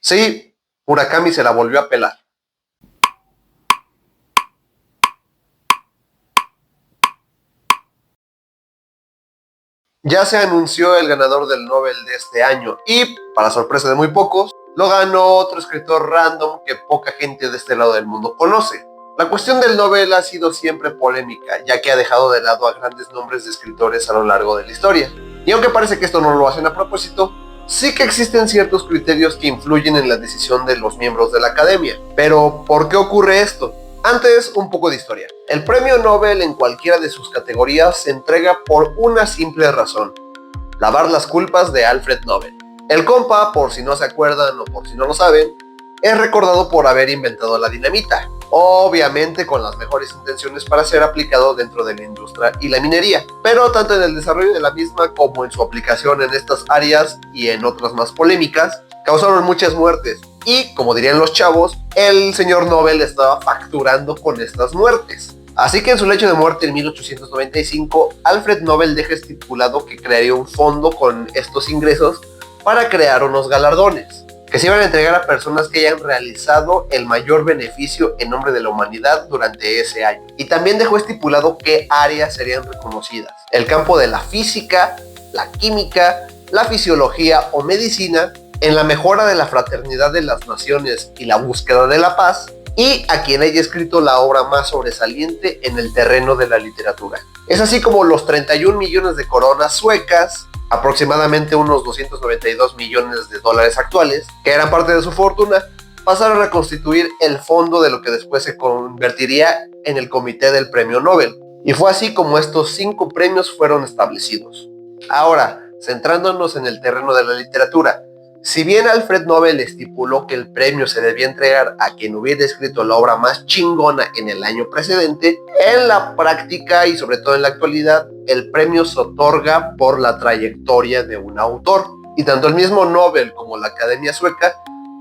Sí, Murakami se la volvió a pelar. Ya se anunció el ganador del Nobel de este año y, para sorpresa de muy pocos, lo ganó otro escritor random que poca gente de este lado del mundo conoce. La cuestión del Nobel ha sido siempre polémica, ya que ha dejado de lado a grandes nombres de escritores a lo largo de la historia. Y aunque parece que esto no lo hacen a propósito, sí que existen ciertos criterios que influyen en la decisión de los miembros de la academia. Pero, ¿por qué ocurre esto? Antes, un poco de historia. El premio Nobel en cualquiera de sus categorías se entrega por una simple razón: lavar las culpas de Alfred Nobel. El compa, por si no se acuerdan o por si no lo saben, es recordado por haber inventado la dinamita, obviamente con las mejores intenciones para ser aplicado dentro de la industria y la minería, pero tanto en el desarrollo de la misma como en su aplicación en estas áreas y en otras más polémicas, causaron muchas muertes. Y, como dirían los chavos, el señor Nobel estaba facturando con estas muertes. Así que en su lecho de muerte en 1895, Alfred Nobel deja estipulado que crearía un fondo con estos ingresos para crear unos galardones, que se iban a entregar a personas que hayan realizado el mayor beneficio en nombre de la humanidad durante ese año. Y también dejó estipulado qué áreas serían reconocidas: el campo de la física, la química, la fisiología o medicina, en la mejora de la fraternidad de las naciones y la búsqueda de la paz, y a quien haya escrito la obra más sobresaliente en el terreno de la literatura. Es así como los 31 millones de coronas suecas, aproximadamente unos 292 millones de dólares actuales, que eran parte de su fortuna, pasaron a constituir el fondo de lo que después se convertiría en el comité del premio Nobel. Y fue así como estos 5 premios fueron establecidos. Ahora, centrándonos en el terreno de la literatura, si bien Alfred Nobel estipuló que el premio se debía entregar a quien hubiera escrito la obra más chingona en el año precedente, en la práctica y sobre todo en la actualidad, el premio se otorga por la trayectoria de un autor. Y tanto el mismo Nobel como la Academia Sueca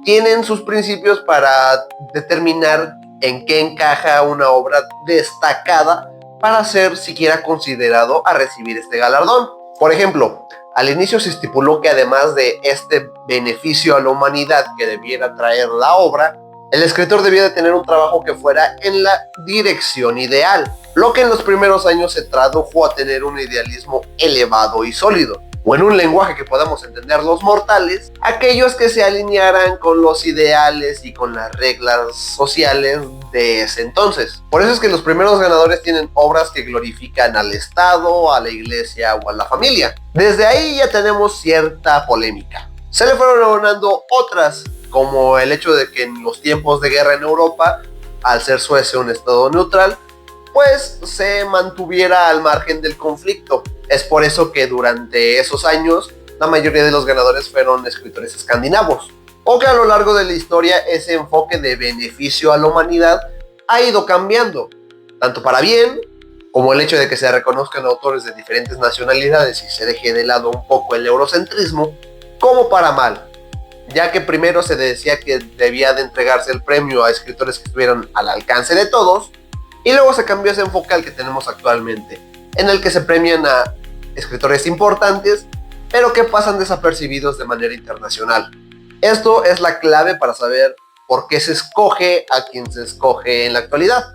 tienen sus principios para determinar en qué encaja una obra destacada para ser siquiera considerado a recibir este galardón. Por ejemplo, al inicio se estipuló que además de este beneficio a la humanidad que debiera traer la obra, el escritor debía de tener un trabajo que fuera en la dirección ideal, lo que en los primeros años se tradujo a tener un idealismo elevado y sólido, o en un lenguaje que podamos entender los mortales, aquellos que se alinearan con los ideales y con las reglas sociales de ese entonces. Por eso es que los primeros ganadores tienen obras que glorifican al Estado, a la iglesia o a la familia. Desde ahí ya tenemos cierta polémica. Se le fueron abonando otras, como el hecho de que en los tiempos de guerra en Europa, al ser Suecia un estado neutral, pues se mantuviera al margen del conflicto. Es por eso que durante esos años la mayoría de los ganadores fueron escritores escandinavos, o que a lo largo de la historia ese enfoque de beneficio a la humanidad ha ido cambiando, tanto para bien, como el hecho de que se reconozcan autores de diferentes nacionalidades y se deje de lado un poco el eurocentrismo, como para mal, ya que primero se decía que debía de entregarse el premio a escritores que estuvieran al alcance de todos, y luego se cambió ese enfoque al que tenemos actualmente, en el que se premian a escritores importantes, pero que pasan desapercibidos de manera internacional. Esto es la clave para saber por qué se escoge a quien se escoge en la actualidad.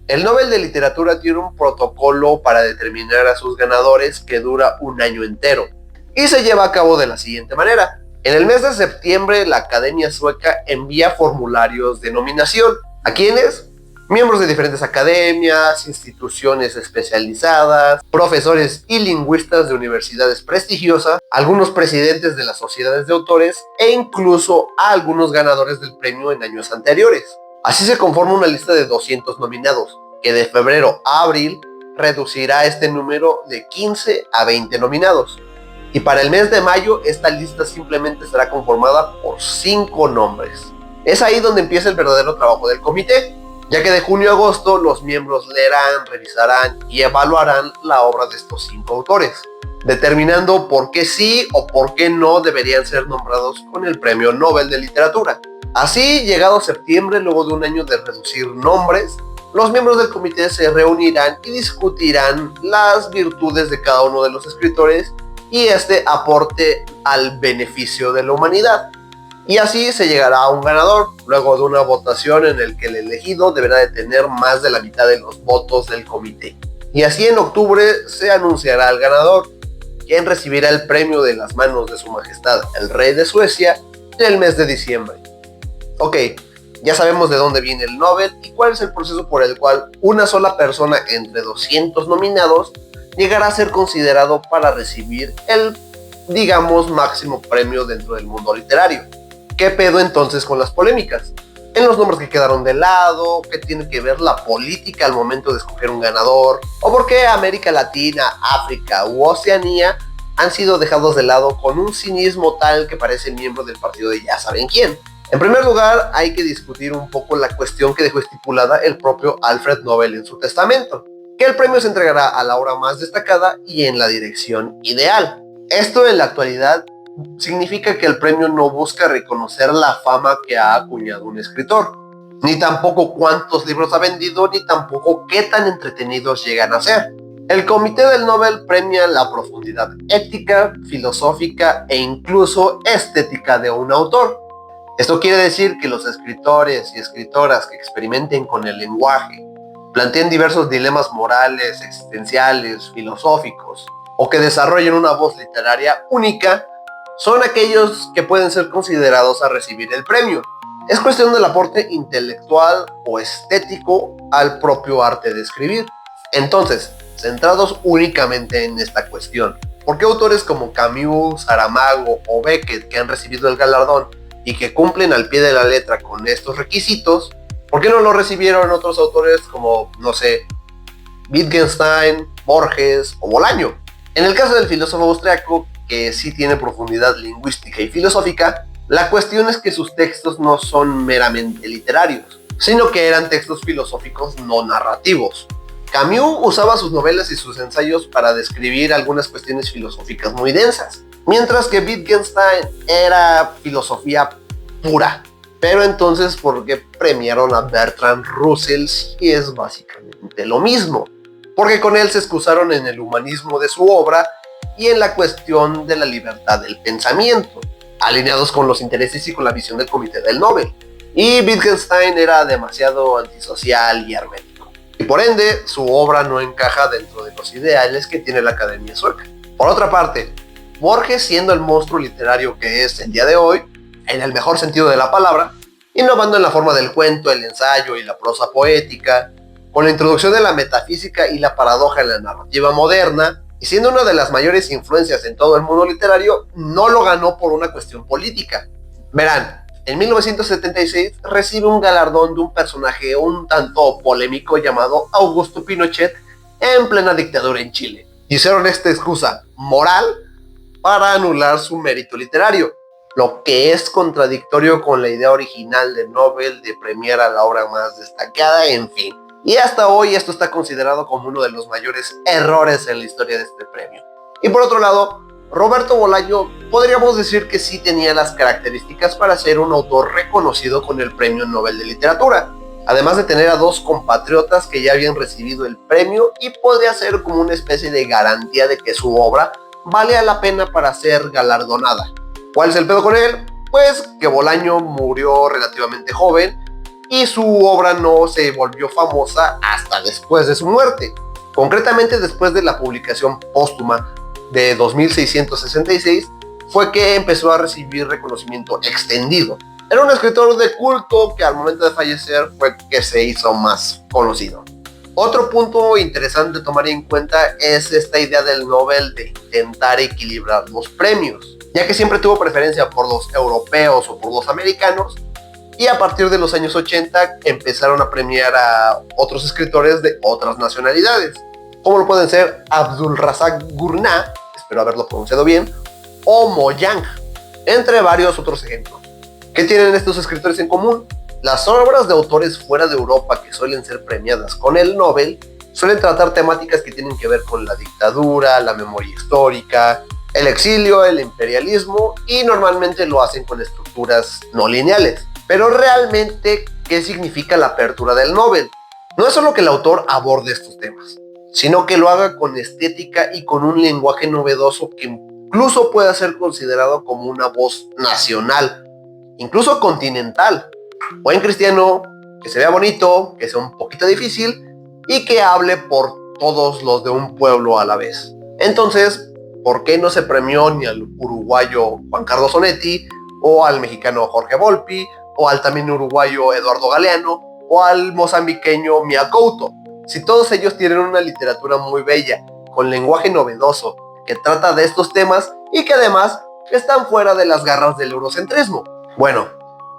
El Nobel de Literatura tiene un protocolo para determinar a sus ganadores que dura un año entero, y se lleva a cabo de la siguiente manera. En el mes de septiembre, la Academia Sueca envía formularios de nominación. ¿A quiénes? Miembros de diferentes academias, instituciones especializadas, profesores y lingüistas de universidades prestigiosas, algunos presidentes de las sociedades de autores e incluso a algunos ganadores del premio en años anteriores. Así se conforma una lista de 200 nominados, que de febrero a abril reducirá este número de 15 a 20 nominados. Y para el mes de mayo, esta lista simplemente será conformada por 5 nombres. Es ahí donde empieza el verdadero trabajo del comité, ya que de junio a agosto los miembros leerán, revisarán y evaluarán la obra de estos 5 autores, determinando por qué sí o por qué no deberían ser nombrados con el Premio Nobel de Literatura. Así, llegado septiembre, luego de un año de reducir nombres, los miembros del comité se reunirán y discutirán las virtudes de cada uno de los escritores y este aporte al beneficio de la humanidad. y así se llegará a un ganador, luego de una votación en el que el elegido deberá de tener más de la mitad de los votos del comité. Y así en octubre se anunciará al ganador, quien recibirá el premio de las manos de su majestad, el rey de Suecia, en el mes de diciembre. Ok, ya sabemos de dónde viene el Nobel y cuál es el proceso por el cual una sola persona entre 200 nominados llegará a ser considerado para recibir el, digamos, máximo premio dentro del mundo literario. ¿Qué pedo entonces con las polémicas? En los nombres que quedaron de lado, qué tiene que ver la política al momento de escoger un ganador, o por qué América Latina, África u Oceanía han sido dejados de lado con un cinismo tal que parece miembro del partido de ya saben quién. En primer lugar, hay que discutir un poco la cuestión que dejó estipulada el propio Alfred Nobel en su testamento, que el premio se entregará a la obra más destacada y en la dirección ideal. Esto en la actualidad significa que el premio no busca reconocer la fama que ha acuñado un escritor, ni tampoco cuántos libros ha vendido, ni tampoco qué tan entretenidos llegan a ser. El Comité del Nobel premia la profundidad ética, filosófica e incluso estética de un autor. Esto quiere decir que los escritores y escritoras que experimenten con el lenguaje, planteen diversos dilemas morales, existenciales, filosóficos, o que desarrollen una voz literaria única, son aquellos que pueden ser considerados a recibir el premio. Es cuestión del aporte intelectual o estético al propio arte de escribir. Entonces, centrados únicamente en esta cuestión, ¿por qué autores como Camus, Saramago o Beckett, que han recibido el galardón y que cumplen al pie de la letra con estos requisitos, por qué no lo recibieron otros autores como, no sé, Wittgenstein, Borges o Bolaño? En el caso del filósofo austriaco, que sí tiene profundidad lingüística y filosófica, la cuestión es que sus textos no son meramente literarios, sino que eran textos filosóficos no narrativos. Camus usaba sus novelas y sus ensayos para describir algunas cuestiones filosóficas muy densas, mientras que Wittgenstein era filosofía pura. Pero entonces, ¿por qué premiaron a Bertrand Russell si es básicamente lo mismo? Porque con él se excusaron en el humanismo de su obra y en la cuestión de la libertad del pensamiento, alineados con los intereses y con la visión del Comité del Nobel. Y Wittgenstein era demasiado antisocial y hermético, y por ende su obra no encaja dentro de los ideales que tiene la Academia Sueca. Por otra parte, Borges, siendo el monstruo literario que es el día de hoy, en el mejor sentido de la palabra, innovando en la forma del cuento, el ensayo y la prosa poética, con la introducción de la metafísica y la paradoja en la narrativa moderna, y siendo una de las mayores influencias en todo el mundo literario, no lo ganó por una cuestión política. Verán, en 1976 recibe un galardón de un personaje un tanto polémico llamado Augusto Pinochet en plena dictadura en Chile. Hicieron esta excusa moral para anular su mérito literario, lo que es contradictorio con la idea original de Nobel de premiar a la obra más destacada, en fin. Y hasta hoy esto está considerado como uno de los mayores errores en la historia de este premio. Y por otro lado, Roberto Bolaño podríamos decir que sí tenía las características para ser un autor reconocido con el Premio Nobel de Literatura, además de tener a dos compatriotas que ya habían recibido el premio y podría ser como una especie de garantía de que su obra valía la pena para ser galardonada. ¿Cuál es el pedo con él? Pues que Bolaño murió relativamente joven y su obra no se volvió famosa hasta después de su muerte. Concretamente después de la publicación póstuma de 2666 fue que empezó a recibir reconocimiento extendido. Era un escritor de culto que al momento de fallecer fue que se hizo más conocido. Otro punto interesante de tomar en cuenta es esta idea del Nobel de intentar equilibrar los premios, ya que siempre tuvo preferencia por los europeos o por los americanos, y a partir de los años 80 empezaron a premiar a otros escritores de otras nacionalidades, como lo pueden ser Abdulrazak Gurnah, espero haberlo pronunciado bien, o Mo Yang, entre varios otros ejemplos. ¿Qué tienen estos escritores en común? Las obras de autores fuera de Europa que suelen ser premiadas con el Nobel suelen tratar temáticas que tienen que ver con la dictadura, la memoria histórica, el exilio, el imperialismo, y normalmente lo hacen con estructuras no lineales. Pero realmente, ¿qué significa la apertura del Nobel? No es solo que el autor aborde estos temas, sino que lo haga con estética y con un lenguaje novedoso que incluso pueda ser considerado como una voz nacional, incluso continental. Buen cristiano, que se vea bonito, que sea un poquito difícil y que hable por todos los de un pueblo a la vez. Entonces, ¿por qué no se premió ni al uruguayo Juan Carlos Onetti, o al mexicano Jorge Volpi, o al también uruguayo Eduardo Galeano, o al mozambiqueño Mia Couto? Si todos ellos tienen una literatura muy bella, con lenguaje novedoso, que trata de estos temas y que además están fuera de las garras del eurocentrismo. Bueno,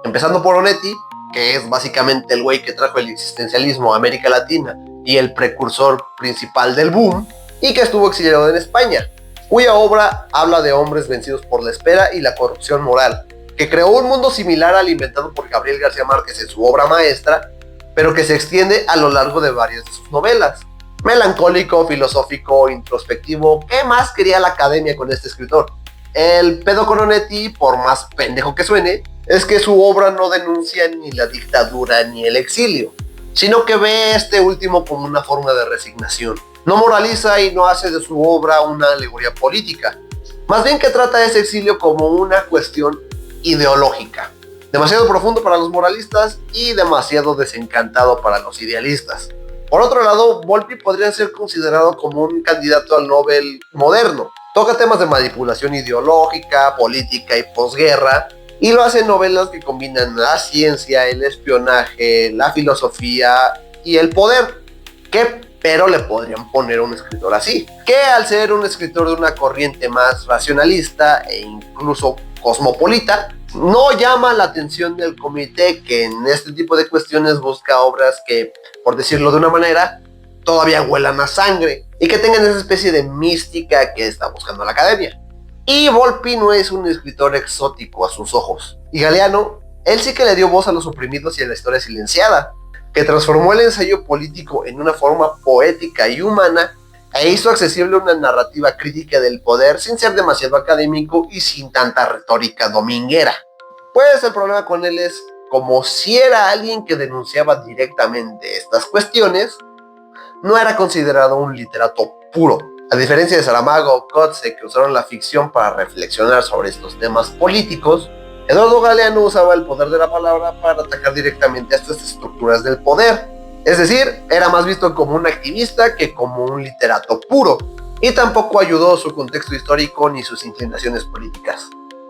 empezando por Onetti, que es básicamente el güey que trajo el existencialismo a América Latina y el precursor principal del boom, y que estuvo exiliado en España, cuya obra habla de hombres vencidos por la espera y la corrupción moral, que creó un mundo similar al inventado por Gabriel García Márquez en su obra maestra, pero que se extiende a lo largo de varias de sus novelas. Melancólico, filosófico, introspectivo, ¿qué más quería la academia con este escritor? El pedo con Onetti, por más pendejo que suene, es que su obra no denuncia ni la dictadura ni el exilio, sino que ve este último como una forma de resignación. No moraliza y no hace de su obra una alegoría política, más bien que trata ese exilio como una cuestión ideológica, demasiado profundo para los moralistas y demasiado desencantado para los idealistas. Por otro lado, Volpi podría ser considerado como un candidato al Nobel moderno. Toca temas de manipulación ideológica, política y posguerra, y lo hace en novelas que combinan la ciencia, el espionaje, la filosofía y el poder. ¿Qué pero le podrían poner a un escritor así? Que al ser un escritor de una corriente más racionalista e incluso cosmopolita, no llama la atención del comité, que en este tipo de cuestiones busca obras que, por decirlo de una manera, todavía huelan a sangre y que tengan esa especie de mística que está buscando la academia. Y Volpi no es un escritor exótico a sus ojos. Y Galeano, él sí que le dio voz a los oprimidos y a la historia silenciada, que transformó el ensayo político en una forma poética y humana e hizo accesible una narrativa crítica del poder sin ser demasiado académico y sin tanta retórica dominguera. Pues el problema con él es, como si era alguien que denunciaba directamente estas cuestiones, no era considerado un literato puro. A diferencia de Saramago o Coetzee, que usaron la ficción para reflexionar sobre estos temas políticos, Eduardo Galeano usaba el poder de la palabra para atacar directamente a estas estructuras del poder. Es decir, era más visto como un activista que como un literato puro, y tampoco ayudó su contexto histórico ni sus inclinaciones políticas.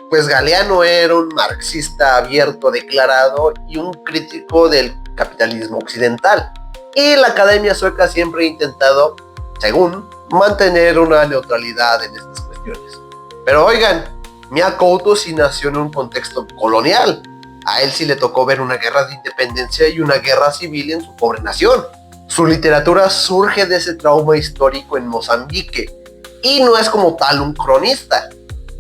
Pues Galeano era un marxista abierto, declarado y un crítico del capitalismo occidental. Y la academia sueca siempre ha intentado, según, mantener una neutralidad en estas cuestiones. Pero oigan, Mia Couto sí nació en un contexto colonial. A él sí le tocó ver una guerra de independencia y una guerra civil en su pobre nación. Su literatura surge de ese trauma histórico en Mozambique, y no es como tal un cronista,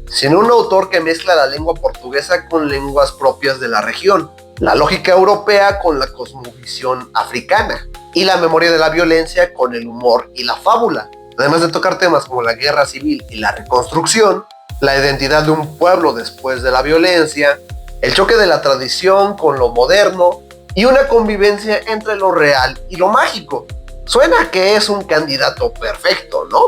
sino un autor que mezcla la lengua portuguesa con lenguas propias de la región, la lógica europea con la cosmovisión africana, y la memoria de la violencia con el humor y la fábula, además de tocar temas como la guerra civil y la reconstrucción, la identidad de un pueblo después de la violencia, el choque de la tradición con lo moderno y una convivencia entre lo real y lo mágico. Suena que es un candidato perfecto, ¿no?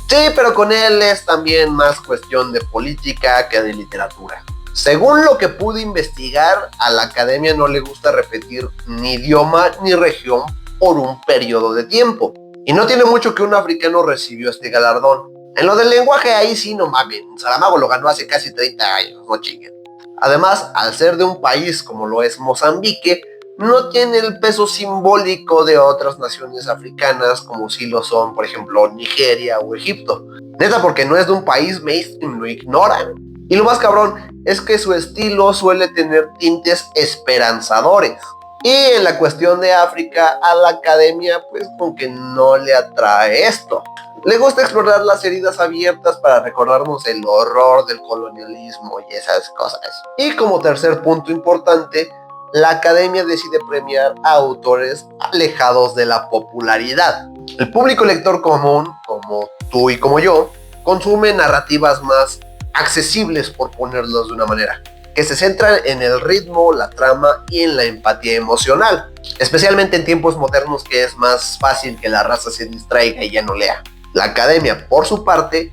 Sí, pero con él es también más cuestión de política que de literatura. Según lo que pude investigar, a la academia no le gusta repetir ni idioma ni región por un periodo de tiempo. Y no tiene mucho que un africano recibió este galardón. En lo del lenguaje ahí sí no mamen, Saramago lo ganó hace casi 30 años, no chinguen. Además, al ser de un país como lo es Mozambique, no tiene el peso simbólico de otras naciones africanas como si lo son, por ejemplo, Nigeria o Egipto. Neta, porque no es de un país mainstream, lo ignoran. Y lo más cabrón es que su estilo suele tener tintes esperanzadores. Y en la cuestión de África, a la academia pues como que no le atrae esto. Le gusta explorar las heridas abiertas para recordarnos el horror del colonialismo y esas cosas. Y como tercer punto importante, la academia decide premiar a autores alejados de la popularidad. El público lector común, como tú y como yo, consume narrativas más accesibles, por ponerlos de una manera, que se centran en el ritmo, la trama y en la empatía emocional, especialmente en tiempos modernos que es más fácil que la raza se distraiga y ya no lea. La academia, por su parte,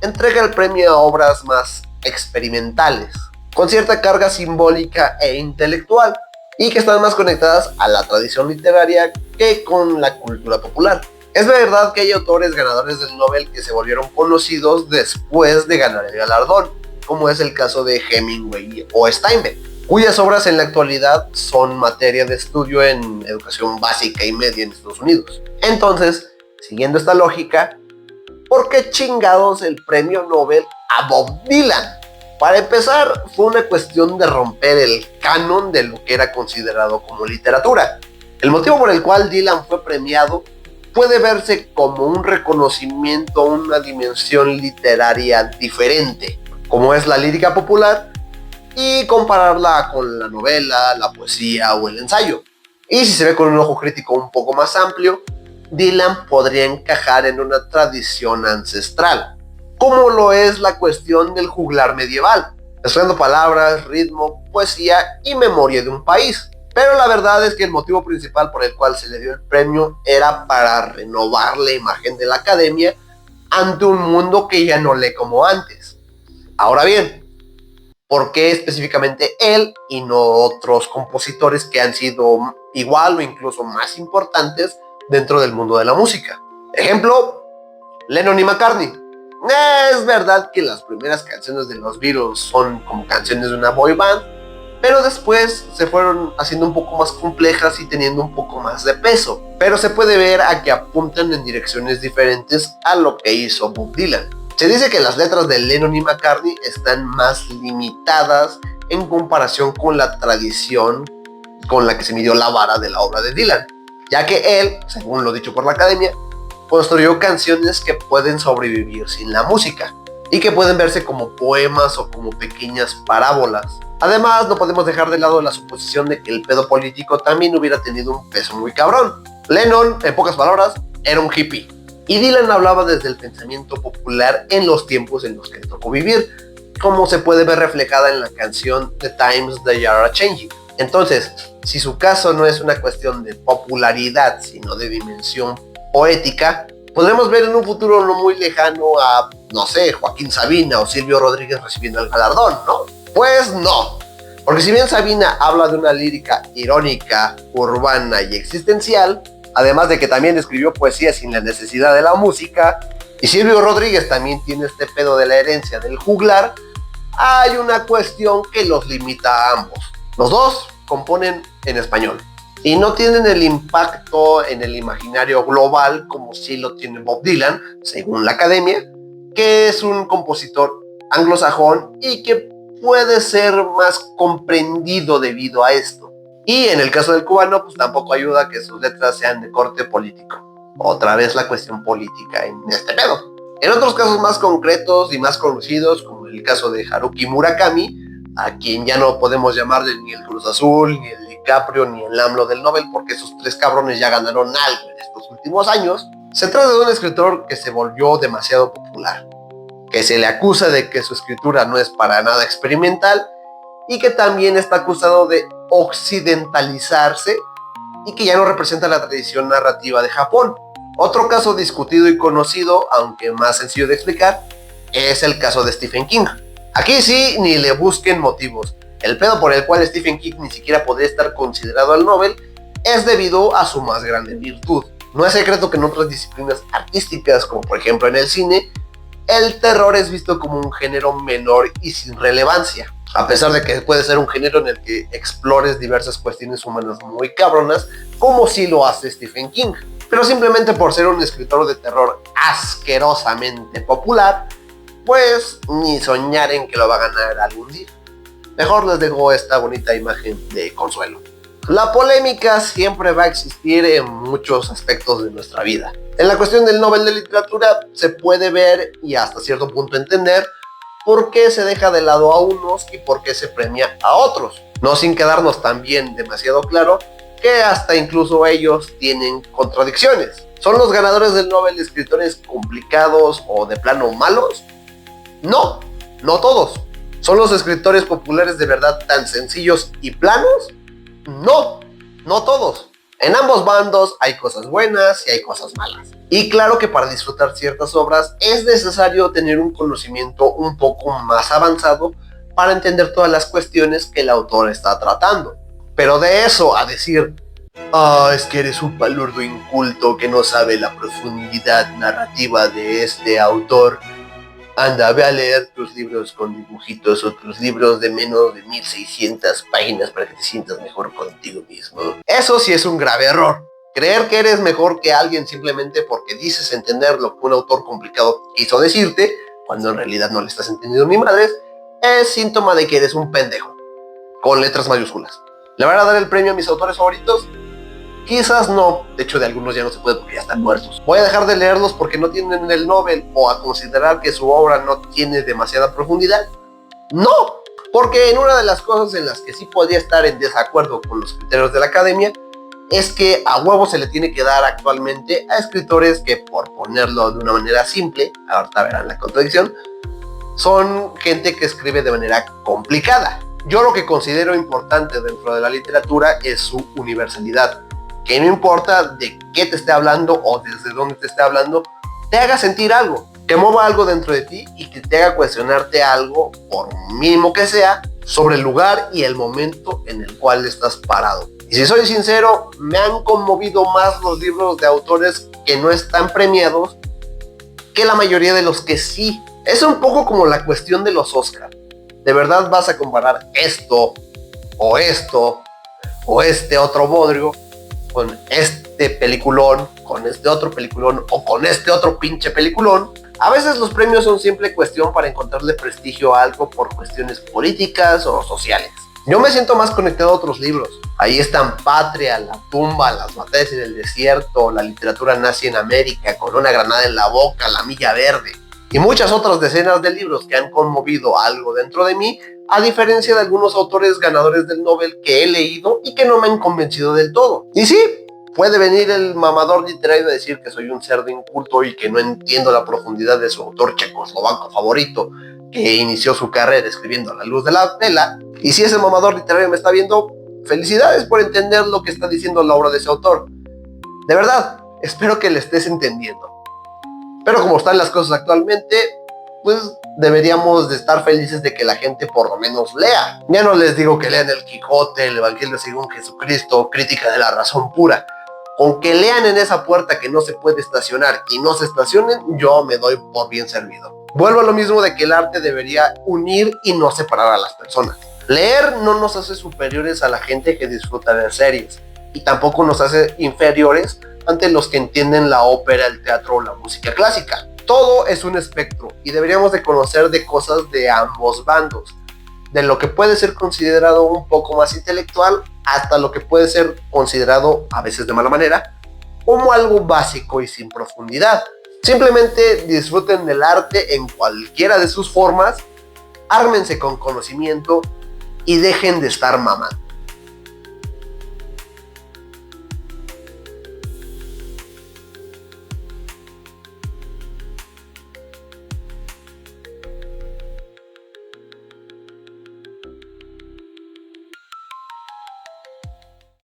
entrega el premio a obras más experimentales, con cierta carga simbólica e intelectual, y que están más conectadas a la tradición literaria que con la cultura popular. Es verdad que hay autores ganadores del Nobel que se volvieron conocidos después de ganar el galardón, como es el caso de Hemingway o Steinbeck, cuyas obras en la actualidad son materia de estudio en educación básica y media en Estados Unidos. Entonces, siguiendo esta lógica, ¿por qué chingados el premio Nobel a Bob Dylan? Para empezar, fue una cuestión de romper el canon de lo que era considerado como literatura. El motivo por el cual Dylan fue premiado puede verse como un reconocimiento a una dimensión literaria diferente, como es la lírica popular, y compararla con la novela, la poesía o el ensayo. Y si se ve con un ojo crítico un poco más amplio, Dylan podría encajar en una tradición ancestral, como lo es la cuestión del juglar medieval, mezclando palabras, ritmo, poesía y memoria de un país. Pero la verdad es que el motivo principal por el cual se le dio el premio era para renovar la imagen de la academia ante un mundo que ya no lee como antes. Ahora bien, ¿por qué específicamente él y no otros compositores que han sido igual o incluso más importantes dentro del mundo de la música? Ejemplo, Lennon y McCartney. Es verdad que las primeras canciones de los Beatles son como canciones de una boy band, pero después se fueron haciendo un poco más complejas y teniendo un poco más de peso. Pero se puede ver a que apuntan en direcciones diferentes a lo que hizo Bob Dylan. Se dice que las letras de Lennon y McCartney están más limitadas en comparación con la tradición con la que se midió la vara de la obra de Dylan, ya que él, según lo dicho por la academia, construyó canciones que pueden sobrevivir sin la música y que pueden verse como poemas o como pequeñas parábolas. Además, no podemos dejar de lado la suposición de que el pedo político también hubiera tenido un peso muy cabrón. Lennon, en pocas palabras, era un hippie, y Dylan hablaba desde el pensamiento popular en los tiempos en los que le tocó vivir, como se puede ver reflejada en la canción The Times They Are A-Changing. Entonces, si su caso no es una cuestión de popularidad, sino de dimensión poética, podremos ver en un futuro no muy lejano a, no sé, Joaquín Sabina o Silvio Rodríguez recibiendo el galardón, ¿no? Pues no, porque si bien Sabina habla de una lírica irónica, urbana y existencial, además de que también escribió poesía sin la necesidad de la música, y Silvio Rodríguez también tiene este pedo de la herencia del juglar, hay una cuestión que los limita a ambos. Los dos componen en español y no tienen el impacto en el imaginario global como sí lo tiene Bob Dylan, según la academia, que es un compositor anglosajón y que puede ser más comprendido debido a esto. Y en el caso del cubano, pues tampoco ayuda que sus letras sean de corte político. Otra vez la cuestión política en este pedo. En otros casos más concretos y más conocidos, como el caso de Haruki Murakami, a quien ya no podemos llamarle ni el Cruz Azul, ni el DiCaprio, ni el AMLO del Nobel, porque esos tres cabrones ya ganaron algo en estos últimos años, se trata de un escritor que se volvió demasiado popular, que se le acusa de que su escritura no es para nada experimental y que también está acusado de occidentalizarse y que ya no representa la tradición narrativa de Japón. Otro caso discutido y conocido, aunque más sencillo de explicar, es el caso de Stephen King. Aquí sí, ni le busquen motivos. El pedo por el cual Stephen King ni siquiera podría estar considerado al Nobel es debido a su más grande virtud. No es secreto que en otras disciplinas artísticas, como por ejemplo en el cine, el terror es visto como un género menor y sin relevancia, a pesar de que puede ser un género en el que explores diversas cuestiones humanas muy cabronas, como sí lo hace Stephen King. Pero simplemente por ser un escritor de terror asquerosamente popular, pues ni soñar en que lo va a ganar algún día. Mejor les dejo esta bonita imagen de consuelo. La polémica siempre va a existir en muchos aspectos de nuestra vida. En la cuestión del Nobel de Literatura se puede ver y hasta cierto punto entender por qué se deja de lado a unos y por qué se premia a otros. No sin quedarnos también demasiado claro que hasta incluso ellos tienen contradicciones. ¿Son los ganadores del Nobel escritores complicados o de plano malos? No, no todos. ¿Son los escritores populares de verdad tan sencillos y planos? No, no todos. En ambos bandos hay cosas buenas y hay cosas malas. Y claro que para disfrutar ciertas obras es necesario tener un conocimiento un poco más avanzado para entender todas las cuestiones que el autor está tratando. Pero de eso a decir, es que eres un palurdo inculto que no sabe la profundidad narrativa de este autor. Anda, ve a leer tus libros con dibujitos o tus libros de menos de 1600 páginas para que te sientas mejor contigo mismo. Eso sí es un grave error. Creer que eres mejor que alguien simplemente porque dices entender lo que un autor complicado quiso decirte, cuando en realidad no le estás entendiendo ni madres, es síntoma de que eres un pendejo. Con letras mayúsculas. ¿Le van a dar el premio a mis autores favoritos? Quizás no, de hecho de algunos ya no se puede porque ya están muertos. Voy a dejar de leerlos porque no tienen el Nobel o a considerar que su obra no tiene demasiada profundidad. No, porque en una de las cosas en las que sí podría estar en desacuerdo con los criterios de la academia es que a huevo se le tiene que dar actualmente a escritores que, por ponerlo de una manera simple, ahorita verán la contradicción, son gente que escribe de manera complicada. Yo lo que considero importante dentro de la literatura es su universalidad. Que no importa de qué te esté hablando o desde dónde te esté hablando, te haga sentir algo, que mueva algo dentro de ti y que te haga cuestionarte algo, por mínimo que sea, sobre el lugar y el momento en el cual estás parado. Y si soy sincero, me han conmovido más los libros de autores que no están premiados que la mayoría de los que sí. Es un poco como la cuestión de los Oscar. ¿De verdad vas a comparar esto o este otro bodrio con este peliculón, con este otro peliculón o con este otro pinche peliculón? A veces los premios son simple cuestión para encontrarle prestigio a algo por cuestiones políticas o sociales. Yo me siento más conectado a otros libros. Ahí están Patria, La tumba, Las batallas en el desierto, La literatura nazi en América, Con una granada en la boca, La milla verde y muchas otras decenas de libros que han conmovido algo dentro de mí, a diferencia de algunos autores ganadores del Nobel que he leído y que no me han convencido del todo. Y sí, puede venir el mamador literario a decir que soy un cerdo inculto y que no entiendo la profundidad de su autor checoslovaco favorito, que inició su carrera escribiendo A la luz de la vela. Y si ese mamador literario me está viendo, felicidades por entender lo que está diciendo la obra de ese autor. De verdad, espero que le estés entendiendo. Pero como están las cosas actualmente, pues deberíamos de estar felices de que la gente por lo menos lea. Ya no les digo que lean el Quijote, el Evangelio según Jesucristo, Crítica de la razón pura. Con que lean en esa puerta que no se puede estacionar y no se estacionen, yo me doy por bien servido. Vuelvo a lo mismo de que el arte debería unir y no separar a las personas. Leer no nos hace superiores a la gente que disfruta de series y tampoco nos hace inferiores ante los que entienden la ópera, el teatro o la música clásica. Todo es un espectro y deberíamos de conocer de cosas de ambos bandos, de lo que puede ser considerado un poco más intelectual hasta lo que puede ser considerado, a veces de mala manera, como algo básico y sin profundidad. Simplemente disfruten del arte en cualquiera de sus formas, ármense con conocimiento y dejen de estar mamando.